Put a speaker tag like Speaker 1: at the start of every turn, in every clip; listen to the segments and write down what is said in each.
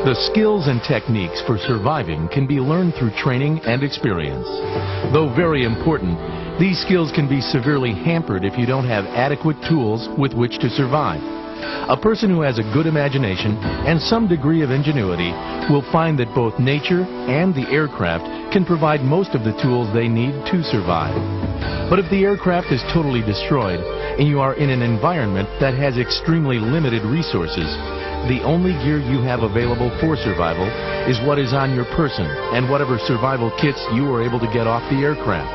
Speaker 1: The skills and techniques for surviving can be learned through training and experience. Though very important, these skills can be severely hampered if you don't have adequate tools with which to survive. A person who has a good imagination and some degree of ingenuity will find that both nature and the aircraft can provide most of the tools they need to survive. But if the aircraft is totally destroyed and you are in an environment that has extremely limited resources, the only gear you have available for survival is what is on your person and whatever survival kits you were able to get off the aircraft.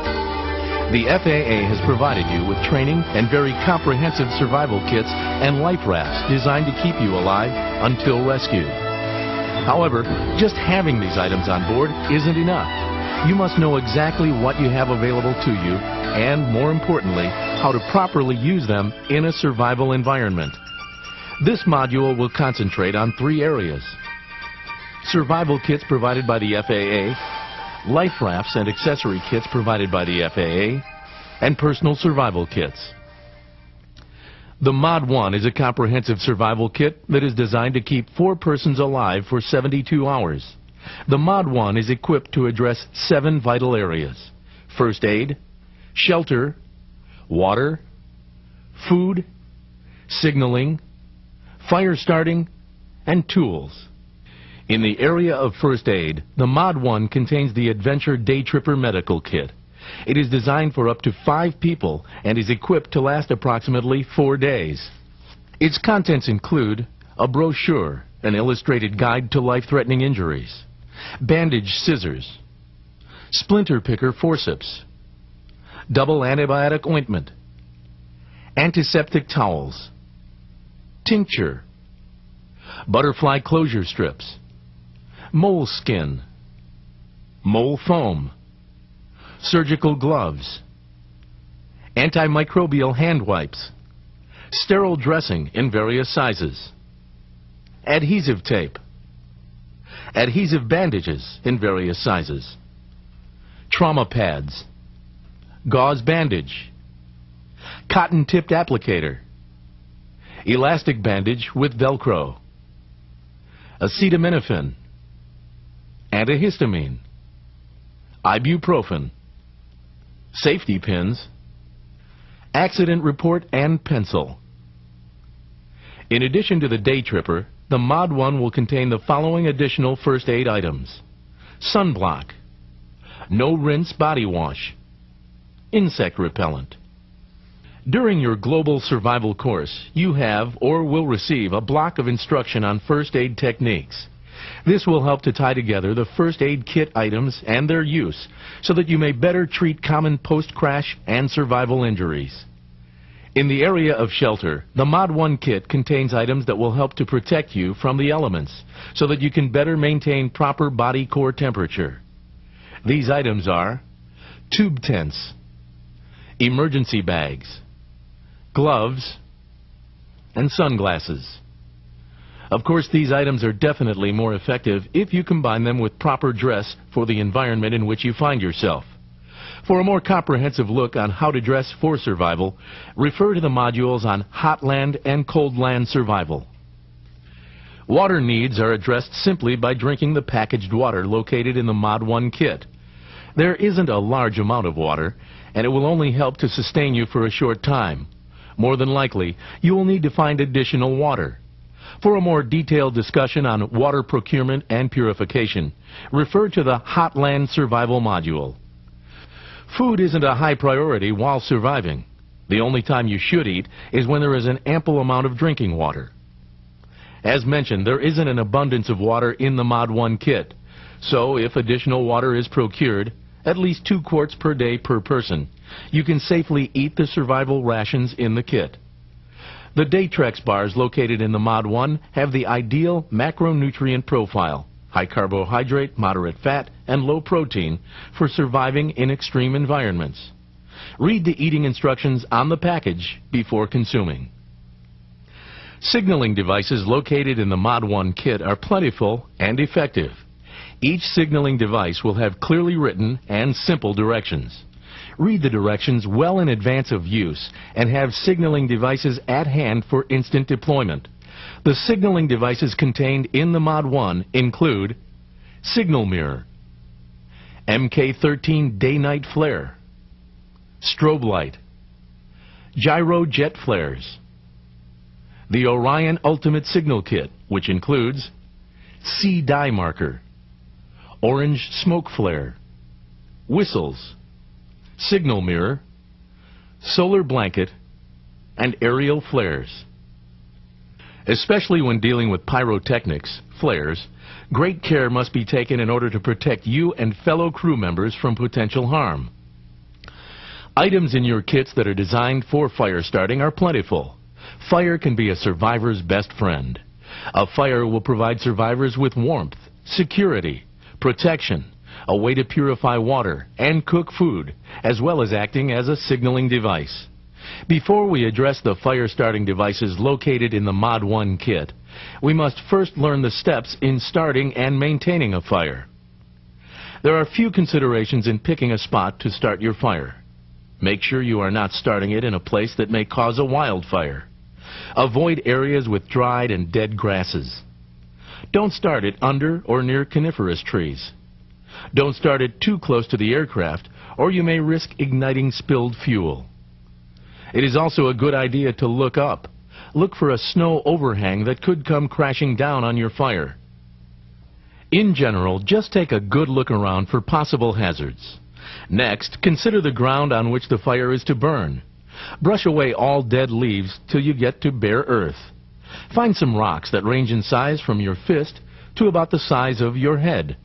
Speaker 1: The FAA has provided you with training and very comprehensive survival kits and life rafts designed to keep you alive until rescued. However, just having these items on board isn't enough. You must know exactly what you have available to you and, more importantly, how to properly use them in a survival environment. This module will concentrate on 3 areas: survival kits provided by the FAA, life rafts and accessory kits provided by the FAA, and personal survival kits. The Mod 1 is a comprehensive survival kit that is designed to keep 4 persons alive for 72 hours. The Mod 1 is equipped to address 7 vital areas: first aid, shelter, water, food, signaling, fire starting, and tools. In the area of first aid, the Mod 1 contains the Adventure Day Tripper Medical Kit. It is designed for up to 5 people and is equipped to last approximately 4 days. Its contents include a brochure, an illustrated guide to life-threatening injuries, bandage scissors, splinter picker forceps, double antibiotic ointment, antiseptic towels, tincture, butterfly closure strips, mole skin, mole foam, surgical gloves, antimicrobial hand wipes, sterile dressing in various sizes, adhesive tape, adhesive bandages in various sizes, trauma pads, gauze bandage, cotton-tipped applicator, elastic bandage with Velcro, acetaminophen, antihistamine, ibuprofen, safety pins, accident report and pencil. In addition to the Day Tripper, the Mod 1 will contain the following additional first aid items: sunblock, no rinse body wash, insect repellent. During your global survival course, you have or will receive a block of instruction on first aid techniques. This will help to tie together the first aid kit items and their use so that you may better treat common post-crash and survival injuries. In the area of shelter, the Mod 1 kit contains items that will help to protect you from the elements so that you can better maintain proper body core temperature. These items are tube tents, emergency bags, gloves, and sunglasses. Of course, these items are definitely more effective if you combine them with proper dress for the environment in which you find yourself. For a more comprehensive look on how to dress for survival, refer to the modules on hot land and cold land survival. Water needs are addressed simply by drinking the packaged water located in the Mod 1 kit. There isn't a large amount of water, and it will only help to sustain you for a short time. More than likely, you will need to find additional water. For a more detailed discussion on water procurement and purification, refer to the Hot Land Survival module. Food isn't a high priority while surviving. The only time you should eat is when there is an ample amount of drinking water. As mentioned, there isn't an abundance of water in the Mod 1 kit, so if additional water is procured, at least 2 quarts per day per person, you can safely eat the survival rations in the kit. The Daytrex bars located in the Mod 1 have the ideal macronutrient profile: high carbohydrate, moderate fat, and low protein for surviving in extreme environments. Read the eating instructions on the package before consuming. Signaling devices located in the Mod 1 kit are plentiful and effective. Each signaling device will have clearly written and simple directions. Read the directions well in advance of use and have signaling devices at hand for instant deployment. The signaling devices contained in the Mod 1 include signal mirror, MK13 day-night flare, strobe light, gyro jet flares, the Orion Ultimate Signal Kit, which includes C dye marker, orange smoke flare, whistles, signal mirror, solar blanket, and aerial flares. Especially when dealing with pyrotechnics, flares, great care must be taken in order to protect you and fellow crew members from potential harm. Items in your kits that are designed for fire starting are plentiful. Fire can be a survivor's best friend. A fire will provide survivors with warmth, security, protection, a way to purify water and cook food, as well as acting as a signaling device. Before we address the fire starting devices located in the Mod 1 kit, we must first learn the steps in starting and maintaining a fire. There are few considerations in picking a spot to start your fire. Make sure you are not starting it in a place that may cause a wildfire. Avoid areas with dried and dead grasses. Don't start it under or near coniferous trees. Don't start it too close to the aircraft, or you may risk igniting spilled fuel. It is also a good idea to look up. Look for a snow overhang that could come crashing down on your fire. In general, just take a good look around for possible hazards. Next, consider the ground on which the fire is to burn. Brush away all dead leaves till you get to bare earth. Find some rocks that range in size from your fist to about the size of your head.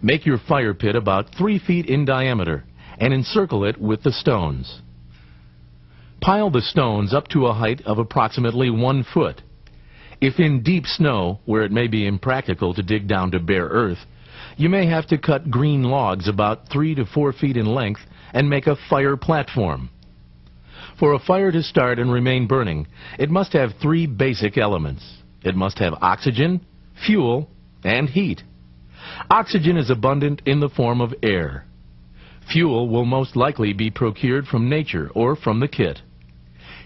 Speaker 1: Make your fire pit about 3 feet in diameter and encircle it with the stones. Pile the stones up to a height of approximately 1 foot. If in deep snow, where it may be impractical to dig down to bare earth, you may have to cut green logs about 3 to 4 feet in length and make a fire platform. For a fire to start and remain burning, it must have 3 basic elements. It must have oxygen, fuel, and heat. Oxygen is abundant in the form of air. Fuel will most likely be procured from nature or from the kit.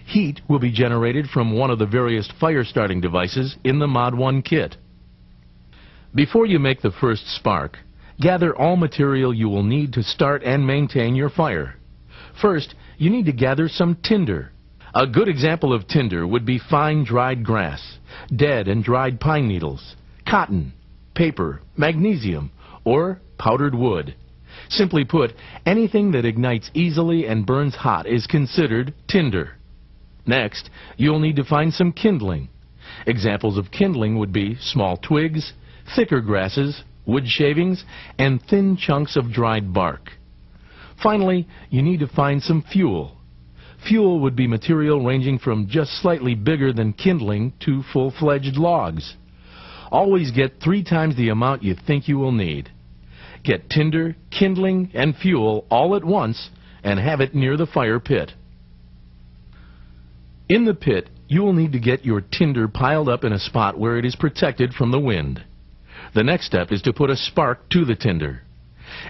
Speaker 1: Heat will be generated from one of the various fire starting devices in the Mod 1 kit. Before you make the first spark, gather all material you will need to start and maintain your fire. First, you need to gather some tinder. A good example of tinder would be fine dried grass, dead and dried pine needles, cotton, paper, magnesium, or powdered wood. Simply put, anything that ignites easily and burns hot is considered tinder. Next, you'll need to find some kindling. Examples of kindling would be small twigs, thicker grasses, wood shavings, and thin chunks of dried bark. Finally, you need to find some fuel. Fuel would be material ranging from just slightly bigger than kindling to full-fledged logs. Always get 3 times the amount you think you will need. Get tinder, kindling, and fuel all at once and have it near the fire pit. In the pit, you will need to get your tinder piled up in a spot where it is protected from the wind. The next step is to put a spark to the tinder.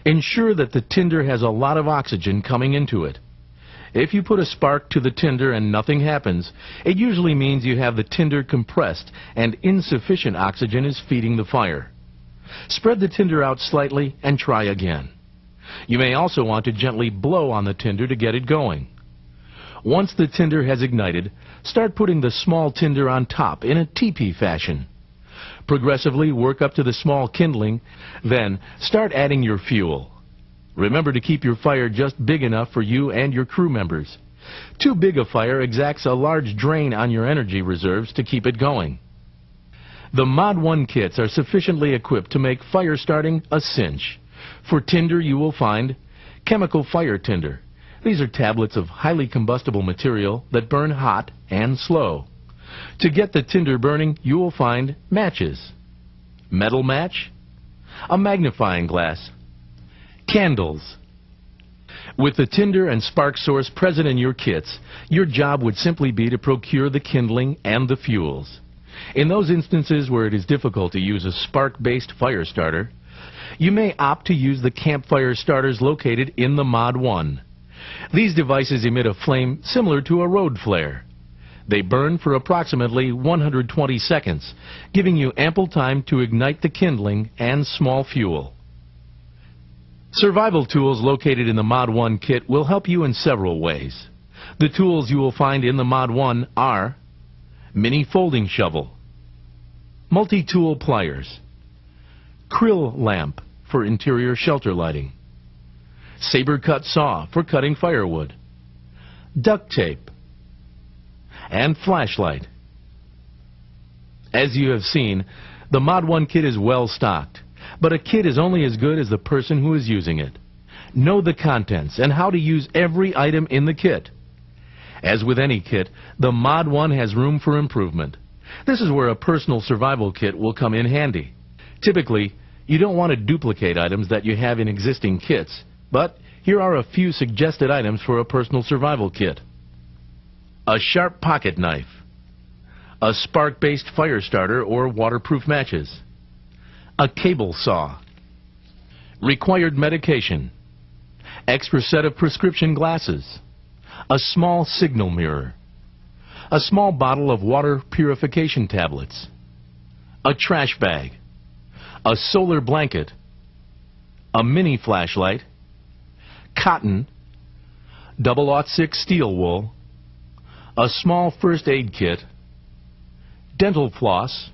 Speaker 1: Ensure that the tinder has a lot of oxygen coming into it. If you put a spark to the tinder and nothing happens, it usually means you have the tinder compressed and insufficient oxygen is feeding the fire. Spread the tinder out slightly and try again. You may also want to gently blow on the tinder to get it going. Once the tinder has ignited, start putting the small tinder on top in a teepee fashion. Progressively work up to the small kindling, then start adding your fuel. Remember to keep your fire just big enough for you and your crew members. Too big a fire exacts a large drain on your energy reserves to keep it going. The Mod 1 kits are sufficiently equipped to make fire starting a cinch. For tinder, you will find chemical fire tinder. These are tablets of highly combustible material that burn hot and slow. To get the tinder burning, you will find matches, metal match, a magnifying glass, candles. With the tinder and spark source present in your kits, your job would simply be to procure the kindling and the fuels. In those instances where it is difficult to use a spark-based fire starter, you may opt to use the campfire starters located in the Mod 1. These devices emit a flame similar to a road flare. They burn for approximately 120 seconds, giving you ample time to ignite the kindling and small fuel. Survival tools located in the Mod 1 kit will help you in several ways. The tools you will find in the Mod 1 are mini folding shovel, multi-tool pliers, krill lamp for interior shelter lighting, saber cut saw for cutting firewood, duct tape, and flashlight. As you have seen, the Mod 1 kit is well stocked, but a kit is only as good as the person who is using it. Know the contents and how to use every item in the kit. As with any kit, the Mod 1 has room for improvement. This is where a personal survival kit will come in handy. Typically, you don't want to duplicate items that you have in existing kits, but here are a few suggested items for a personal survival kit. A sharp pocket knife, a spark-based fire starter or waterproof matches, a cable saw, required medication, extra set of prescription glasses, a small signal mirror, a small bottle of water purification tablets, a trash bag, a solar blanket, a mini flashlight, cotton, 006 steel wool, a small first aid kit, dental floss,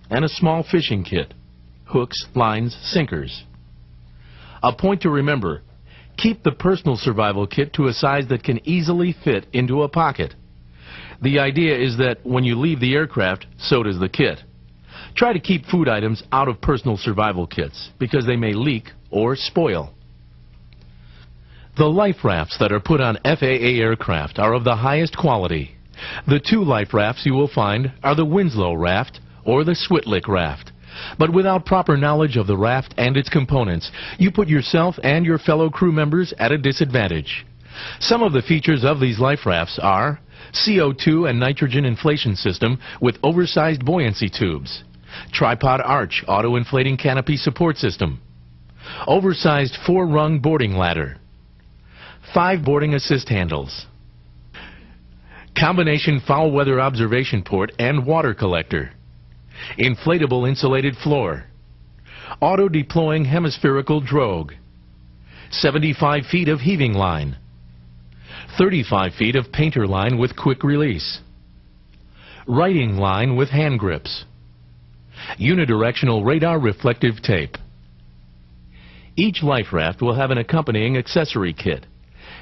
Speaker 1: and a small fishing kit, hooks, lines, sinkers. A point to remember: keep the personal survival kit to a size that can easily fit into a pocket. The idea is that when you leave the aircraft, so does the kit. Try to keep food items out of personal survival kits because they may leak or spoil. The life rafts that are put on FAA aircraft are of the highest quality. The two life rafts you will find are the Winslow raft or the Switlik raft. But without proper knowledge of the raft and its components, you put yourself and your fellow crew members at a disadvantage. Some of the features of these life rafts are CO2 and nitrogen inflation system with oversized buoyancy tubes, tripod arch auto-inflating canopy support system, oversized 4-rung boarding ladder, 5 boarding assist handles, combination foul weather observation port and water collector, inflatable insulated floor, auto-deploying hemispherical drogue, 75 feet of heaving line, 35 feet of painter line with quick release, writing line with hand grips, unidirectional radar reflective tape. Each life raft will have an accompanying accessory kit.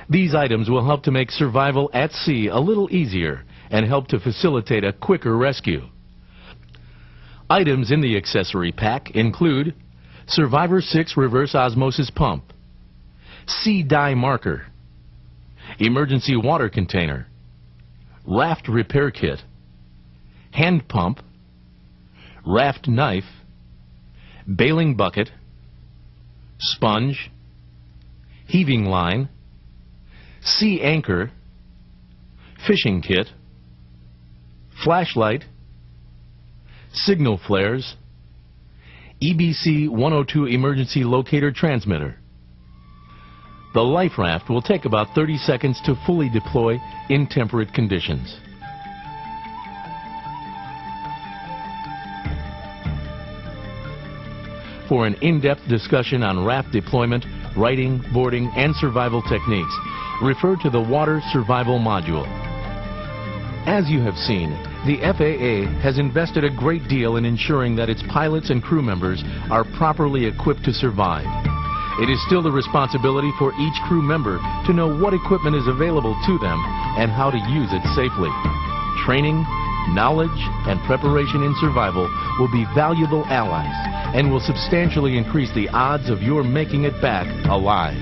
Speaker 1: These items will help to make survival at sea a little easier and help to facilitate a quicker rescue. Items in the accessory pack include Survivor 6 reverse osmosis pump, sea dye marker, emergency water container, raft repair kit, hand pump, raft knife, bailing bucket, sponge, heaving line, sea anchor, fishing kit, flashlight, signal flares, EBC 102 emergency locator transmitter. The life raft will take about 30 seconds to fully deploy in temperate conditions. For an in-depth discussion on raft deployment, righting, boarding, and survival techniques, refer to the Water Survival Module. As you have seen, the FAA has invested a great deal in ensuring that its pilots and crew members are properly equipped to survive. It is still the responsibility for each crew member to know what equipment is available to them and how to use it safely. Training, knowledge, and preparation in survival will be valuable allies and will substantially increase the odds of your making it back alive.